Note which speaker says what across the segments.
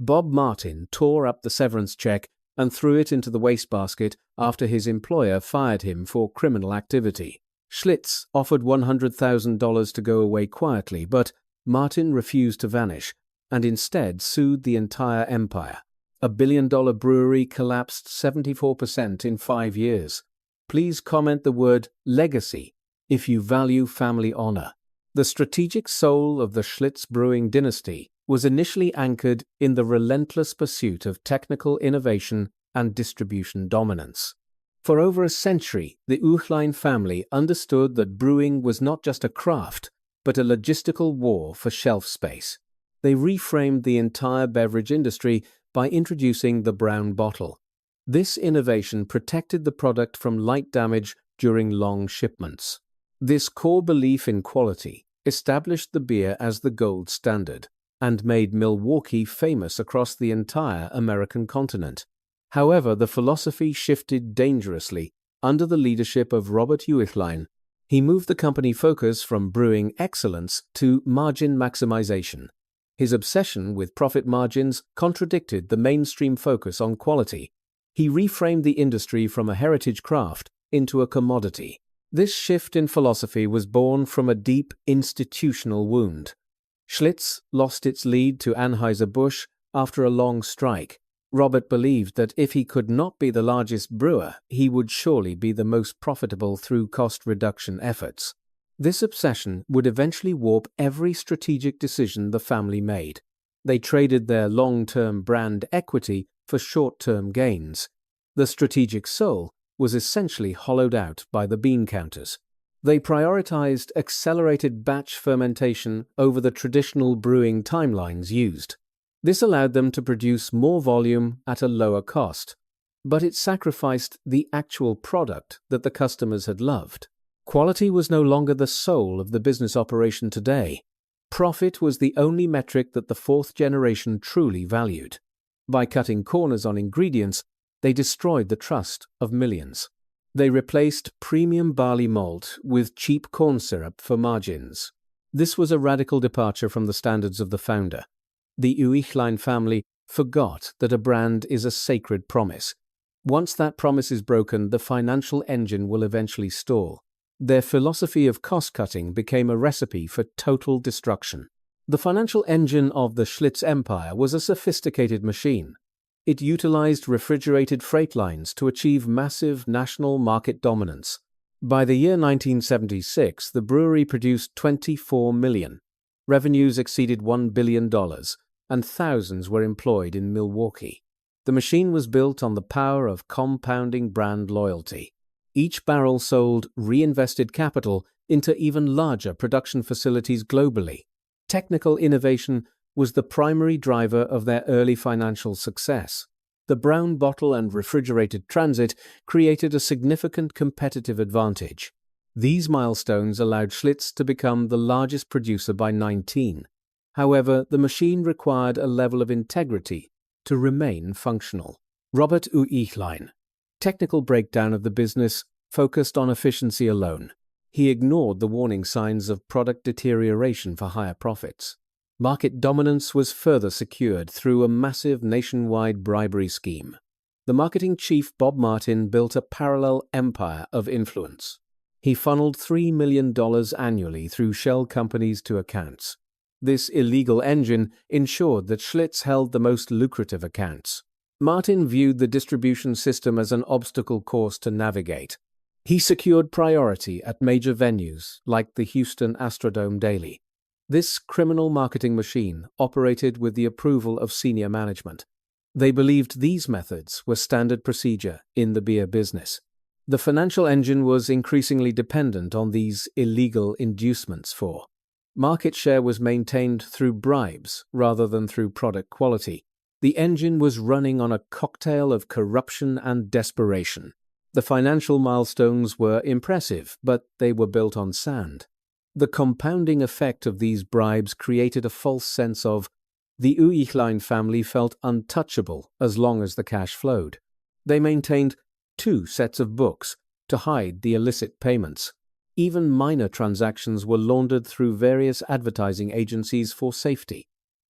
Speaker 1: Bob Martin tore up the severance check and threw it into the wastebasket after his employer fired him for criminal activity. Schlitz offered $100,000 to go away quietly, but Martin refused to vanish and instead sued the entire empire. A billion-dollar brewery collapsed 74% in 5 years. Please comment the word legacy if you value family honor. The strategic soul of the Schlitz Brewing Dynasty was initially anchored in the relentless pursuit of technical innovation and distribution dominance. For over a century, the Uihlein family understood that brewing was not just a craft, but a logistical war for shelf space. They reframed the entire beverage industry by introducing the brown bottle. This innovation protected the product from light damage during long shipments. This core belief in quality established the beer as the gold standard and made Milwaukee famous across the entire American continent. However, the philosophy shifted dangerously under the leadership of Robert Uihlein. He moved the company focus from brewing excellence to margin maximization. His obsession with profit margins contradicted the mainstream focus on quality. He reframed the industry from a heritage craft into a commodity. This shift in philosophy was born from a deep institutional wound. Schlitz lost its lead to Anheuser-Busch after a long strike. Robert believed that if he could not be the largest brewer, he would surely be the most profitable through cost reduction efforts. This obsession would eventually warp every strategic decision the family made. They traded their long-term brand equity for short-term gains. The strategic soul was essentially hollowed out by the bean counters. They prioritized accelerated batch fermentation over the traditional brewing timelines used. This allowed them to produce more volume at a lower cost, but it sacrificed the actual product that the customers had loved. Quality was no longer the soul of the business operation today. Profit was the only metric that the fourth generation truly valued. By cutting corners on ingredients, they destroyed the trust of millions. They replaced premium barley malt with cheap corn syrup for margins. This was a radical departure from the standards of the founder. The Uihlein family forgot that a brand is a sacred promise. Once that promise is broken, the financial engine will eventually stall. Their philosophy of cost-cutting became a recipe for total destruction. The financial engine of the Schlitz Empire was a sophisticated machine. It utilized refrigerated freight lines to achieve massive national market dominance. By the year 1976, the brewery produced 24 million. Revenues exceeded $1 billion, and thousands were employed in Milwaukee. The machine was built on the power of compounding brand loyalty. Each barrel sold reinvested capital into even larger production facilities globally. Technical innovation was the primary driver of their early financial success. The brown bottle and refrigerated transit created a significant competitive advantage. These milestones allowed Schlitz to become the largest producer by 19. However, the machine required a level of integrity to remain functional. Robert Uihlein. Technical breakdown of the business focused on efficiency alone. He ignored the warning signs of product deterioration for higher profits. Market dominance was further secured through a massive nationwide bribery scheme. The marketing chief Bob Martin built a parallel empire of influence. He funneled $3 million annually through shell companies to accounts. This illegal engine ensured that Schlitz held the most lucrative accounts. Martin viewed the distribution system as an obstacle course to navigate. He secured priority at major venues like the Houston Astrodome daily. This criminal marketing machine operated with the approval of senior management. They believed these methods were standard procedure in the beer business. The financial engine was increasingly dependent on these illegal inducements for. Market share was maintained through bribes rather than through product quality. The engine was running on a cocktail of corruption and desperation. The financial milestones were impressive, but they were built on sand. The compounding effect of these bribes created a false sense of the Uihlein family felt untouchable as long as the cash flowed. They maintained 2 sets of books to hide the illicit payments. Even minor transactions were laundered through various advertising agencies for safety.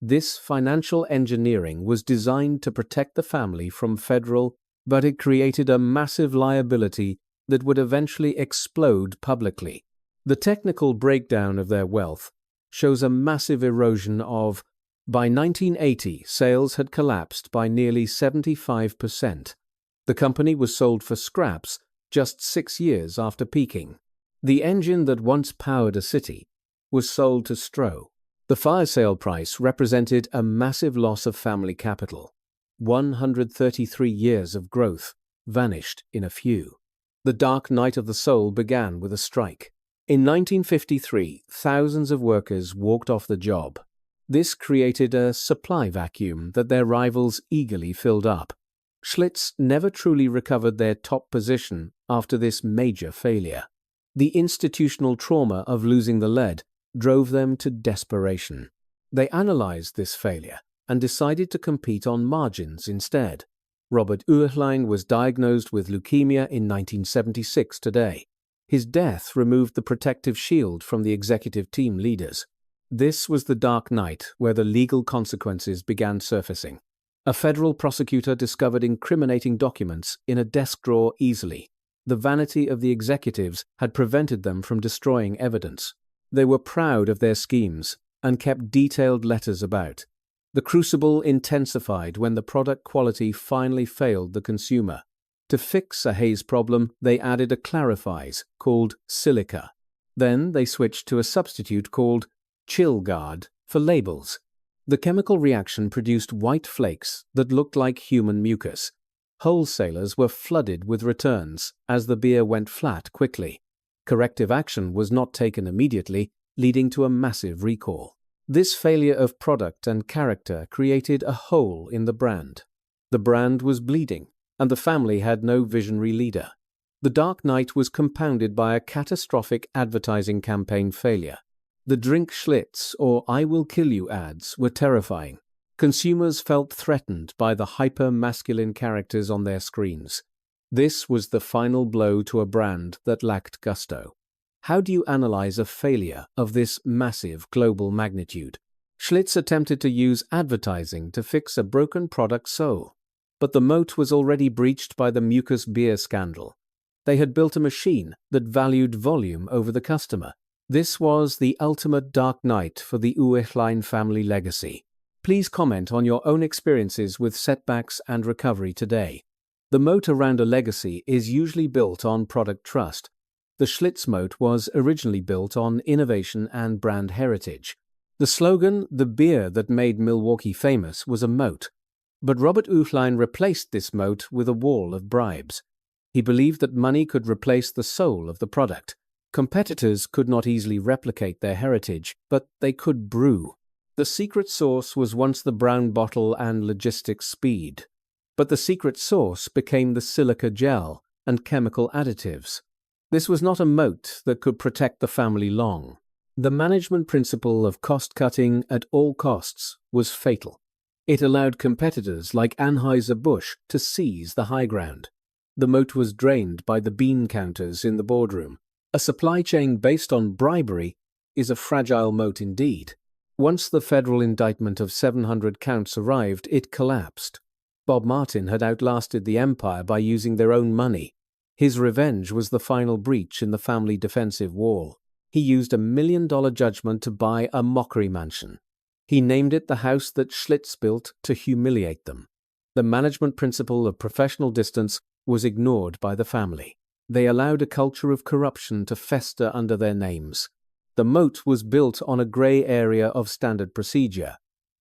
Speaker 1: This financial engineering was designed to protect the family from federal, but it created a massive liability that would eventually explode publicly. The technical breakdown of their wealth shows a massive erosion of, by 1980, sales had collapsed by nearly 75%. The company was sold for scraps just 6 years after peaking. The engine that once powered a city was sold to Stroh. The fire sale price represented a massive loss of family capital. 133 years of growth vanished in a few. The dark night of the soul began with a strike. In 1953, thousands of workers walked off the job. This created a supply vacuum that their rivals eagerly filled up. Schlitz never truly recovered their top position after this major failure. The institutional trauma of losing the lead drove them to desperation. They analyzed this failure and decided to compete on margins instead. Robert Uihlein was diagnosed with leukemia in 1976 today. His death removed the protective shield from the executive team leaders. This was the dark night where the legal consequences began surfacing. A federal prosecutor discovered incriminating documents in a desk drawer easily. The vanity of the executives had prevented them from destroying evidence. They were proud of their schemes and kept detailed letters about. The crucible intensified when the product quality finally failed the consumer. To fix a haze problem, they added a clarifies called silica. Then they switched to a substitute called chill guard for labels. The chemical reaction produced white flakes that looked like human mucus. Wholesalers were flooded with returns as the beer went flat quickly. Corrective action was not taken immediately, leading to a massive recall. This failure of product and character created a hole in the brand. The brand was bleeding, and the family had no visionary leader. The dark night was compounded by a catastrophic advertising campaign failure. The Drink Schlitz or I Will Kill You ads were terrifying. Consumers felt threatened by the hyper-masculine characters on their screens. This was the final blow to a brand that lacked gusto. How do you analyze a failure of this massive global magnitude? Schlitz attempted to use advertising to fix a broken product soul, but the moat was already breached by the mucus beer scandal. They had built a machine that valued volume over the customer. This was the ultimate dark night for the Uihlein family legacy. Please comment on your own experiences with setbacks and recovery today. The moat around a legacy is usually built on product trust. The Schlitz moat was originally built on innovation and brand heritage. The slogan, "The beer that made Milwaukee famous," was a moat. But Robert Uihlein replaced this moat with a wall of bribes. He believed that money could replace the soul of the product. Competitors could not easily replicate their heritage, but they could brew. The secret sauce was once the brown bottle and logistics speed. But the secret sauce became the silica gel and chemical additives. This was not a moat that could protect the family long. The management principle of cost-cutting at all costs was fatal. It allowed competitors like Anheuser-Busch to seize the high ground. The moat was drained by the bean counters in the boardroom. A supply chain based on bribery is a fragile moat indeed. Once the federal indictment of 700 counts arrived, it collapsed. Bob Martin had outlasted the empire by using their own money. His revenge was the final breach in the family defensive wall. He used $1 million judgment to buy a mockery mansion. He named it the house that Schlitz built to humiliate them. The management principle of professional distance was ignored by the family. They allowed a culture of corruption to fester under their names. The moat was built on a grey area of standard procedure.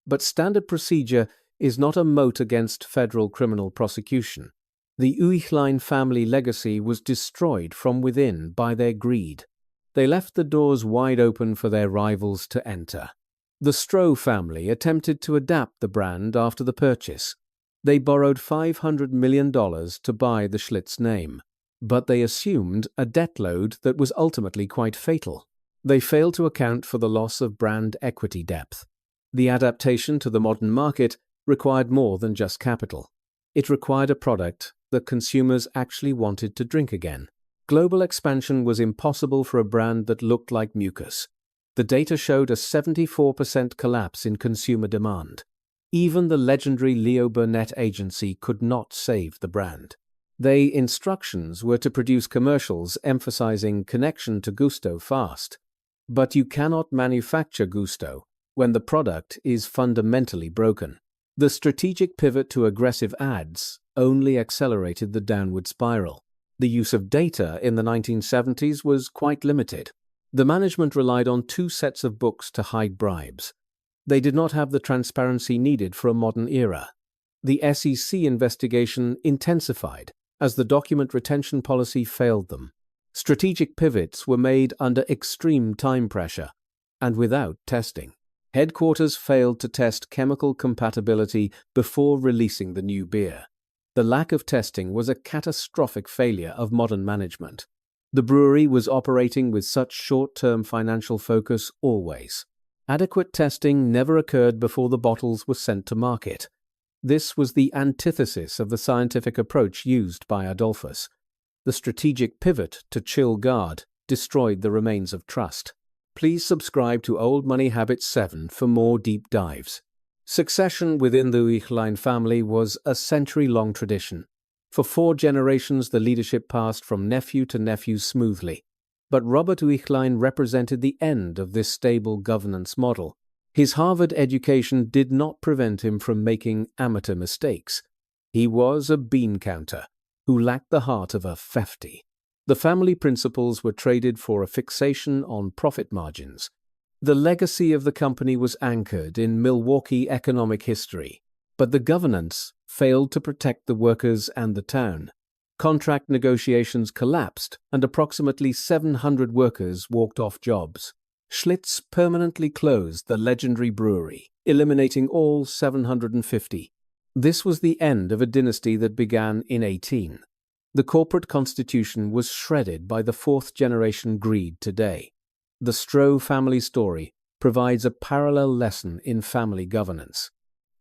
Speaker 1: But standard procedure is not a moat against federal criminal prosecution. The Uihlein family legacy was destroyed from within by their greed. They left the doors wide open for their rivals to enter. The Stroh family attempted to adapt the brand after the purchase. They borrowed $500 million to buy the Schlitz name, but they assumed a debt load that was ultimately quite fatal. They failed to account for the loss of brand equity depth. The adaptation to the modern market required more than just capital. It required a product that consumers actually wanted to drink again. Global expansion was impossible for a brand that looked like mucus. The data showed a 74% collapse in consumer demand. Even the legendary Leo Burnett agency could not save the brand. Their instructions were to produce commercials emphasizing connection to gusto fast. But you cannot manufacture gusto when the product is fundamentally broken. The strategic pivot to aggressive ads only accelerated the downward spiral. The use of data in the 1970s was quite limited. The management relied on 2 sets of books to hide bribes. They did not have the transparency needed for a modern era. The SEC investigation intensified as the document retention policy failed them. Strategic pivots were made under extreme time pressure and without testing. Headquarters failed to test chemical compatibility before releasing the new beer. The lack of testing was a catastrophic failure of modern management. The brewery was operating with such short-term financial focus always. Adequate testing never occurred before the bottles were sent to market. This was the antithesis of the scientific approach used by Adolphus. The strategic pivot to chill guard destroyed the remains of trust. Please subscribe to Old Money Habits 7 for more deep dives. Succession within the Uihlein family was a century-long tradition. For 4 generations, the leadership passed from nephew to nephew smoothly. But Robert Uihlein represented the end of this stable governance model. His Harvard education did not prevent him from making amateur mistakes. He was a bean counter who lacked the heart of a fefty. The family principles were traded for a fixation on profit margins. The legacy of the company was anchored in Milwaukee economic history, but the governance failed to protect the workers and the town. Contract negotiations collapsed and approximately 700 workers walked off jobs. Schlitz permanently closed the legendary brewery, eliminating all 750. This was the end of a dynasty that began in 18. The corporate constitution was shredded by the 4th-generation greed today. The Stroh family story provides a parallel lesson in family governance.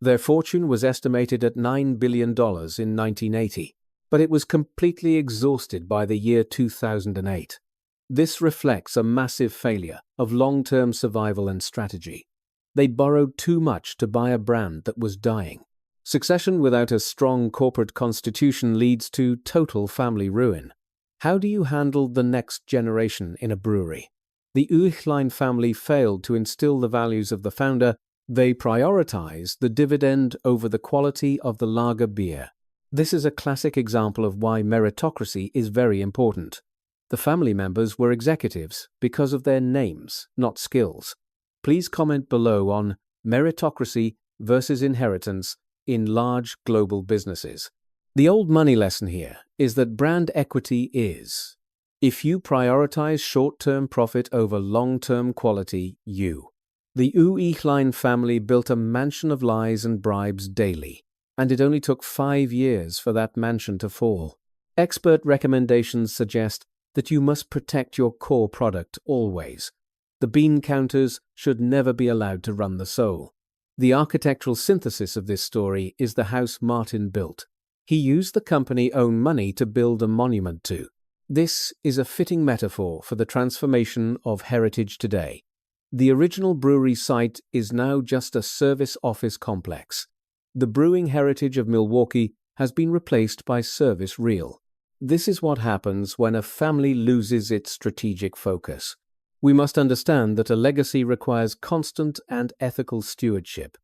Speaker 1: Their fortune was estimated at $9 billion in 1980, but it was completely exhausted by the year 2008. This reflects a massive failure of long-term survival and strategy. They borrowed too much to buy a brand that was dying. Succession without a strong corporate constitution leads to total family ruin. How do you handle the next generation in a brewery? The Uihlein family failed to instill the values of the founder. They prioritized the dividend over the quality of the lager beer. This is a classic example of why meritocracy is very important. The family members were executives because of their names, not skills. Please comment below on meritocracy versus inheritance in large global businesses. The old money lesson here is that brand equity is, if you prioritize short-term profit over long-term quality, The Uihlein family built a mansion of lies and bribes daily, and it only took 5 years for that mansion to fall. Expert recommendations suggest that you must protect your core product always. The bean counters should never be allowed to run the soul. The architectural synthesis of this story is the house Martin built. He used the company's own money to build a monument to. This is a fitting metaphor for the transformation of heritage today. The original brewery site is now just a service office complex. The brewing heritage of Milwaukee has been replaced by service real. This is what happens when a family loses its strategic focus. We must understand that a legacy requires constant and ethical stewardship.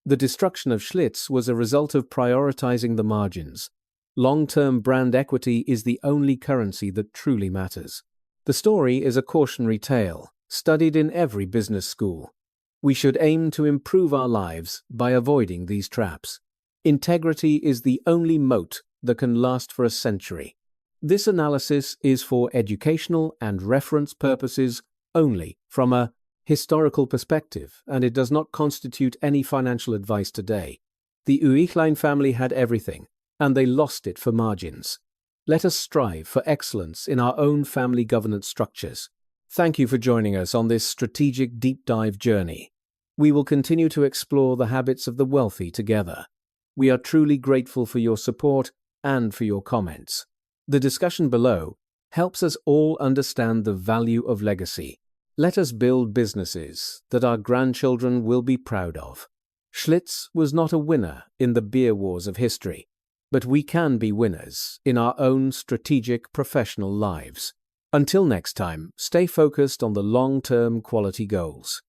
Speaker 1: The destruction of Schlitz was a result of prioritizing the margins. Long-term brand equity is the only currency that truly matters. The story is a cautionary tale, studied in every business school. We should aim to improve our lives by avoiding these traps. Integrity is the only moat that can last for a century. This analysis is for educational and reference purposes only from a historical perspective, and it does not constitute any financial advice today. The Uihlein family had everything, and they lost it for margins. Let us strive for excellence in our own family governance structures. Thank you for joining us on this strategic deep dive journey. We will continue to explore the habits of the wealthy together. We are truly grateful for your support and for your comments. The discussion below helps us all understand the value of legacy. Let us build businesses that our grandchildren will be proud of. Schlitz was not a winner in the beer wars of history, but we can be winners in our own strategic professional lives. Until next time, stay focused on the long-term quality goals.